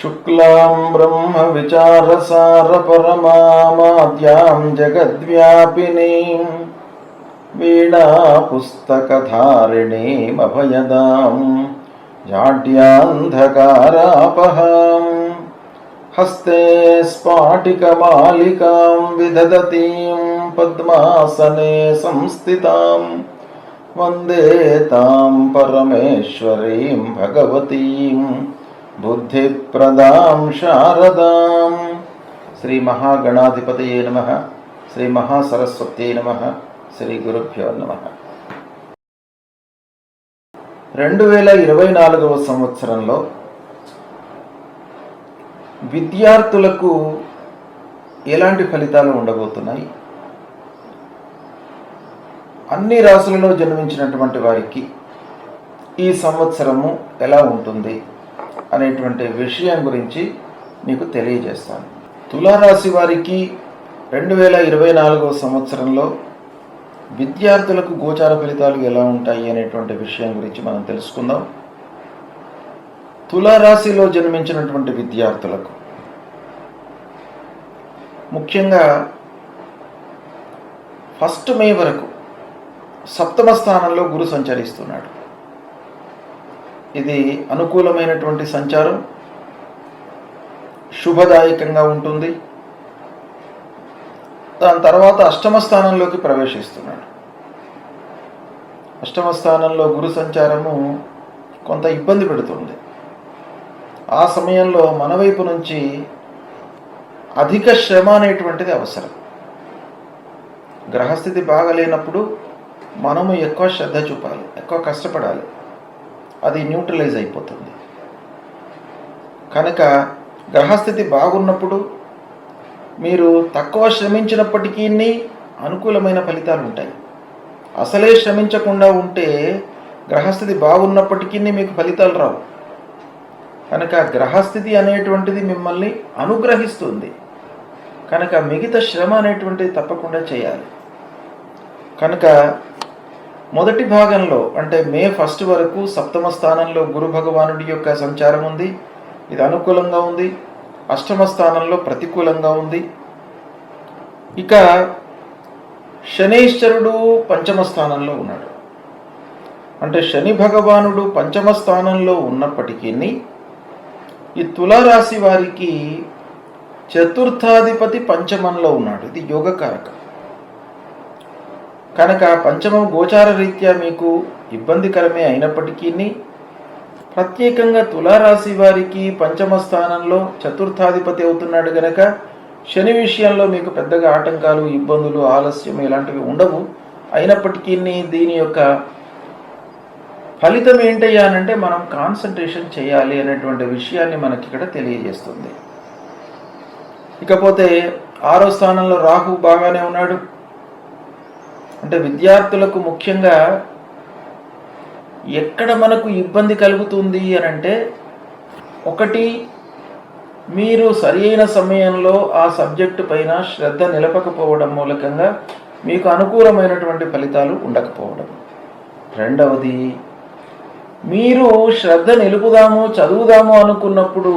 शुक्लां ब्रह्मविचारसारपरमामाद्यां जगद्व्यापिनीं वीणापुस्तकधारिणीमभयदां जाड्यान्धकारापहां हस्ते स्फाटिकमालिकां विदधतीं पद्मासने संस्थितां वन्दे तां परमेश्वरीं भगवतीं बुद्धिप्रदां शारदां। श्री महागणाधिपतये नमः। श्री महासरस्वत्यै नमः। శ్రీ గురుభ్యో నమః. 2024వ సంవత్సరంలో విద్యార్థులకు ఎలాంటి ఫలితాలు ఉండబోతున్నాయి, అన్ని రాశులలో జన్మించినటువంటి వారికి ఈ సంవత్సరము ఎలా ఉంటుంది అనేటువంటి విషయం గురించి మీకు తెలియజేస్తాను. తులారాశి వారికి 2024వ సంవత్సరంలో విద్యార్థులకు గోచార ఫలితాలు ఎలా ఉంటాయి అనేటువంటి విషయం గురించి మనం తెలుసుకుందాం. తులారాశిలో జన్మించినటువంటి విద్యార్థులకు ముఖ్యంగా 1 మే వరకు 7వ స్థానంలో గురు సంచరిస్తున్నాడు. ఇది అనుకూలమైనటువంటి సంచారం, శుభదాయకంగా ఉంటుంది. దాని తర్వాత 8వ స్థానంలోకి ప్రవేశిస్తున్నాడు. 8వ స్థానంలో గురు సంచారము కొంత ఇబ్బంది పెడుతుంది. ఆ సమయంలో మన వైపు నుంచి అధిక శ్రమ అనేటువంటిది అవసరం. గ్రహస్థితి బాగలేనప్పుడు మనము ఎక్కువ శ్రద్ధ చూపాలి, ఎక్కువ కష్టపడాలి. అది న్యూట్రలైజ్ అయిపోతుంది. కనుక గ్రహస్థితి బాగున్నప్పుడు మీరు తక్కువ శ్రమించినప్పటికీ అనుకూలమైన ఫలితాలు ఉంటాయి. అసలే శ్రమించకుండా ఉంటే గ్రహస్థితి బాగున్నప్పటికీ మీకు ఫలితాలు రావు. కనుక గ్రహస్థితి అనేటువంటిది మిమ్మల్ని అనుగ్రహిస్తుంది. కనుక మిగతా శ్రమ అనేటువంటిది తప్పకుండా చేయాలి. కనుక మొదటి భాగంలో అంటే మే 1 వరకు 7వ స్థానంలో గురు భగవానుడి యొక్క సంచారం ఉంది. ఇది అనుకూలంగా ఉంది. 8వ స్థానంలో ప్రతికూలంగా ఉంది. ఇక శనైశ్వరుడు 5వ స్థానంలో ఉన్నాడు. అంటే శని భగవానుడు 5వ స్థానంలో ఉన్నప్పటికీ ఈ తులారాశి వారికి చతుర్థాధిపతి 5మంలో ఉన్నాడు. ఇది యోగకారకం. కనుక 5వ గోచార రీత్యా మీకు ఇబ్బందికరమే అయినప్పటికీ ప్రత్యేకంగా తులారాశి వారికి 5వ స్థానంలో చతుర్థాధిపతి అవుతున్నాడు కనుక శని విషయంలో మీకు పెద్దగా ఆటంకాలు, ఇబ్బందులు, ఆలస్యం ఇలాంటివి ఉండవు. అయినప్పటికీ దీని యొక్క ఫలితం ఏంటయ్యా అంటే మనం కాన్సన్ట్రేషన్ చేయాలి అనేటువంటి విషయాన్ని మనకి ఇక్కడ తెలియజేస్తుంది. ఇకపోతే 6వ స్థానంలో రాహు బాగానే ఉన్నాడు. అంటే విద్యార్థులకు ముఖ్యంగా ఎక్కడ మనకు ఇబ్బంది కలుగుతుంది అని అంటే, ఒకటి మీరు సరి అయిన సమయంలో ఆ సబ్జెక్టు పైన శ్రద్ధ నిలపకపోవడం మూలకంగా మీకు అనుకూలమైనటువంటి ఫలితాలు ఉండకపోవడం. రెండవది, మీరు శ్రద్ధ నిలుపుదాము, చదువుదాము అనుకున్నప్పుడు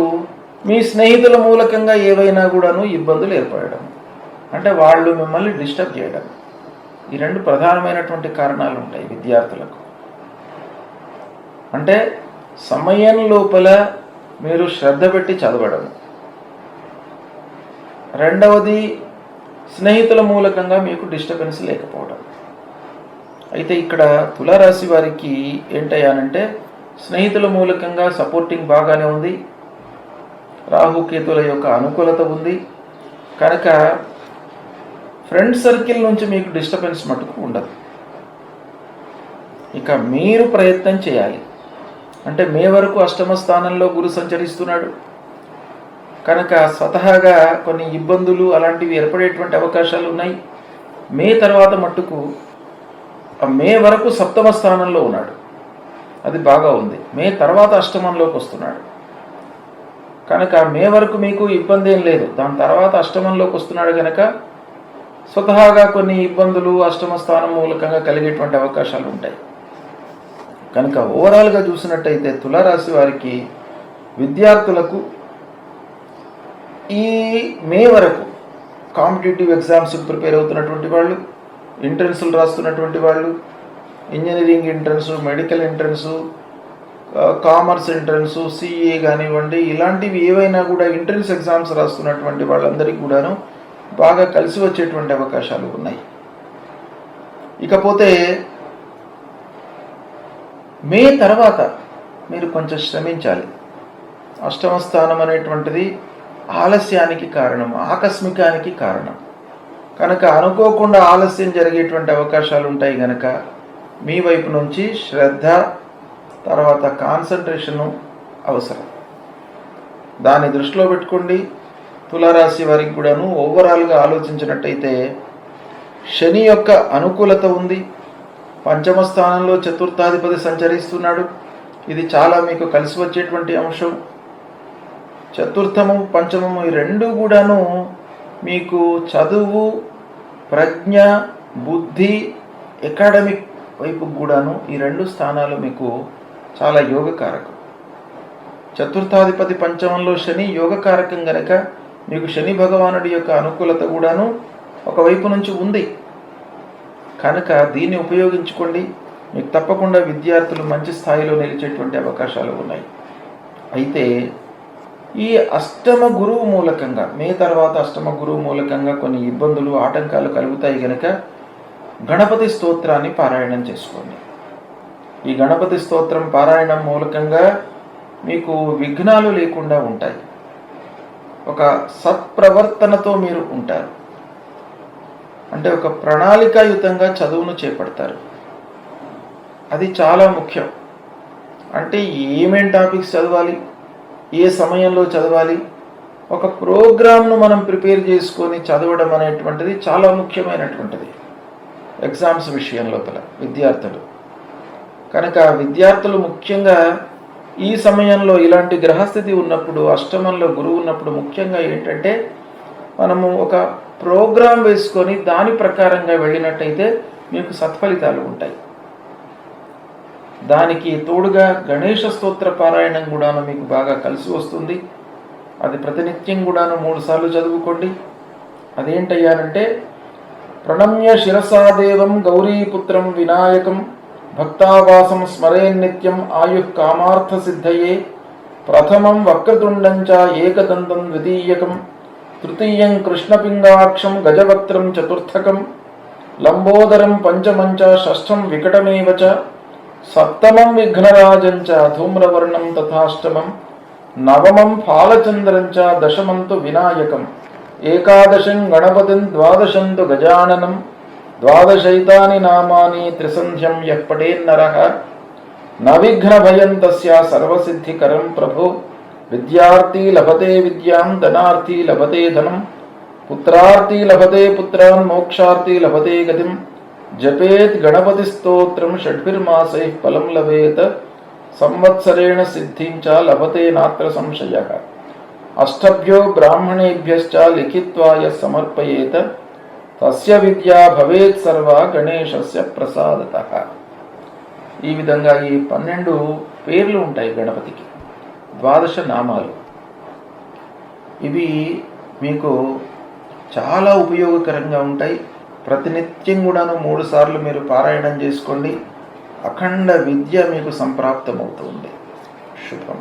మీ స్నేహితుల మూలకంగా ఏవైనా కూడాను ఇబ్బందులు ఏర్పడడం, అంటే వాళ్ళు మిమ్మల్ని డిస్టర్బ్ చేయడం. ఈ 2 ప్రధానమైనటువంటి కారణాలు ఉంటాయి విద్యార్థులకు. అంటే సమయం లోపల మీరు శ్రద్ధ పెట్టి చదవడం, రెండవది స్నేహితుల మూలకంగా మీకు డిస్టర్బెన్స్ లేకపోవడం. అయితే ఇక్కడ తులారాశి వారికి ఏంటయ్యానంటే స్నేహితుల మూలకంగా సపోర్టింగ్ బాగానే ఉంది. రాహుకేతుల యొక్క అనుకూలత ఉంది. కనుక ఫ్రెండ్ సర్కిల్ నుంచి మీకు డిస్టర్బెన్స్ మటుకు ఉండదు. ఇక మీరు ప్రయత్నం చేయాలి. అంటే మే వరకు 8వ స్థానంలో గురు సంచరిస్తున్నాడు కనుక స్వతహాగా కొన్ని ఇబ్బందులు అలాంటివి ఏర్పడేటువంటి అవకాశాలు ఉన్నాయి. మే తర్వాత మట్టుకు మే వరకు 7వ స్థానంలో ఉన్నాడు, అది బాగా ఉంది. మే తర్వాత 8మంలోకి వస్తున్నాడు కనుక మే వరకు మీకు ఇబ్బంది ఏం లేదు. దాని తర్వాత 8మంలోకి వస్తున్నాడు కనుక స్వతహాగా కొన్ని ఇబ్బందులు 8వ స్థానం మూలకంగా కలిగేటువంటి అవకాశాలు ఉంటాయి. కనుక ఓవరాల్గా చూసినట్టయితే తులారాశి వారికి విద్యార్థులకు ఈ మే వరకు కాంపిటేటివ్ ఎగ్జామ్స్ ప్రిపేర్ అవుతున్నటువంటి వాళ్ళు, ఎంట్రన్స్లు రాస్తున్నటువంటి వాళ్ళు, engineering entrance, medical entrance, commerce entrance, CA కానివ్వండి, ఇలాంటివి ఏవైనా కూడా ఎంట్రన్స్ ఎగ్జామ్స్ రాస్తున్నటువంటి వాళ్ళందరికీ కూడాను బాగా కలిసి వచ్చేటువంటి అవకాశాలు ఉన్నాయి. ఇకపోతే మే తర్వాత మీరు కొంచెం శ్రమించాలి. అష్టమ స్థానం అనేటువంటిది ఆలస్యానికి కారణం, ఆకస్మికానికి కారణం. కనుక అనుకోకుండా ఆలస్యం జరిగేటువంటి అవకాశాలు ఉంటాయి. కనుక మీ వైపు నుంచి శ్రద్ధ, తర్వాత కాన్సన్ట్రేషను అవసరం. దాన్ని దృష్టిలో పెట్టుకోండి. తులారాశి వారికి కూడాను ఓవరాల్గా ఆలోచించినట్టయితే శని యొక్క అనుకూలత ఉంది. పంచమ స్థానంలో చతుర్థాధిపతి సంచరిస్తున్నాడు. ఇది చాలా మీకు కలిసి వచ్చేటువంటి అంశం. చతుర్థము, పంచమము ఈ రెండు కూడాను మీకు చదువు, ప్రజ్ఞ, బుద్ధి, అకాడమిక్ వైపు కూడాను ఈ రెండు స్థానాలు మీకు చాలా యోగకారకం. చతుర్థాధిపతి పంచమంలో శని యోగకారకం గనక మీకు శని భగవానుడి యొక్క అనుకూలత కూడాను ఒకవైపు నుంచి ఉంది. కనుక దీన్ని ఉపయోగించుకోండి. మీకు తప్పకుండా విద్యార్థులు మంచి స్థాయిలో నిలిచేటువంటి అవకాశాలు ఉన్నాయి. అయితే ఈ అష్టమ గురువు మూలకంగా, మే తర్వాత అష్టమ గురువు మూలకంగా కొన్ని ఇబ్బందులు, ఆటంకాలు కలుగుతాయి. గనక గణపతి స్తోత్రాన్ని పారాయణం చేసుకోండి. ఈ గణపతి స్తోత్రం పారాయణం మూలకంగా మీకు విఘ్నాలు లేకుండా ఉంటాయి. ఒక సత్ప్రవర్తనతో మీరు ఉంటారు. అంటే ఒక ప్రణాళికాయుతంగా చదువును చేపడతారు. అది చాలా ముఖ్యం. అంటే ఏమేం టాపిక్స్ చదవాలి, ఏ సమయంలో చదవాలి, ఒక ప్రోగ్రామ్ను మనం ప్రిపేర్ చేసుకొని చదవడం అనేటువంటిది చాలా ముఖ్యమైనటువంటిది ఎగ్జామ్స్ విషయం లోపల విద్యార్థులు. కనుక విద్యార్థులు ముఖ్యంగా ఈ సమయంలో ఇలాంటి గ్రహస్థితి ఉన్నప్పుడు, అష్టమంలో గురువు ఉన్నప్పుడు ముఖ్యంగా ఏంటంటే మనము ఒక ప్రోగ్రాం వేసుకొని దాని ప్రకారంగా వెళ్ళినట్టయితే మీకు సత్ఫలితాలు ఉంటాయి. దానికి తోడుగా గణేష స్తోత్ర పారాయణం కూడాను మీకు బాగా కలిసి వస్తుంది. అది ప్రతినిత్యం కూడాను 3 సార్లు చదువుకోండి. అదేంటయ్యానంటే ప్రణమ్య శిరసాదేవం గౌరీపుత్రం వినాయకం భక్తావాసం స్మరేన్నిత్యం ఆయుః కామార్థ సిద్ధయే ప్రథమం వక్రతుండంచ ఏకదంతం ద్వితీయకం తృతీయం కృష్ణపింగాక్షం గజవక్త్రం చతుర్థకం లంబోదరం పంచమంచ షష్ఠం వికటమేవ చ సప్తమం విఘ్నరాజంచ ధూమ్రవర్ణం తథాష్టమం నవమం ఫాలచంద్రంచ దశమంతు వినాయకం ఏకాదశం గణపతిం ద్వాదశంతు గజాననం ద్వాదశైతాని నామాని త్రిసంధ్యం యః పఠేన్నరః న విఘ్నభయం తస్య సర్వసిద్ధికరం ప్రభో విద్యార్థి లభతే విద్యాం ధనార్థి లభతే ధనం పుత్రార్థి లభతే పుత్రాన్ మోక్షార్థి లభతే గతిం జపేత్ గణపతి స్తోత్రం షడ్భిర్మాసైః ఫలం లభేత్ సంవత్సరేణ సిద్ధిం చ లభతే నాత్ర సంశయః అష్టభ్యో బ్రాహ్మణేభ్యశ్చ లిఖిత్వా యః సమర్పయేత్ తస్య విద్యా భవేత్ సర్వ గణేశస్య ప్రసాదతః. ఈ విధంగా ఈ 12 పేర్లు ఉంటాయి గణపతికి, 12 నామాలు. ఇవి మీకు చాలా ఉపయోగకరంగా ఉంటాయి. ప్రతినిత్యం కూడాను 3 సార్లు మీరు పారాయణం చేసుకోండి. అఖండ విద్య మీకు సంప్రాప్తమవుతుంది. శుభం.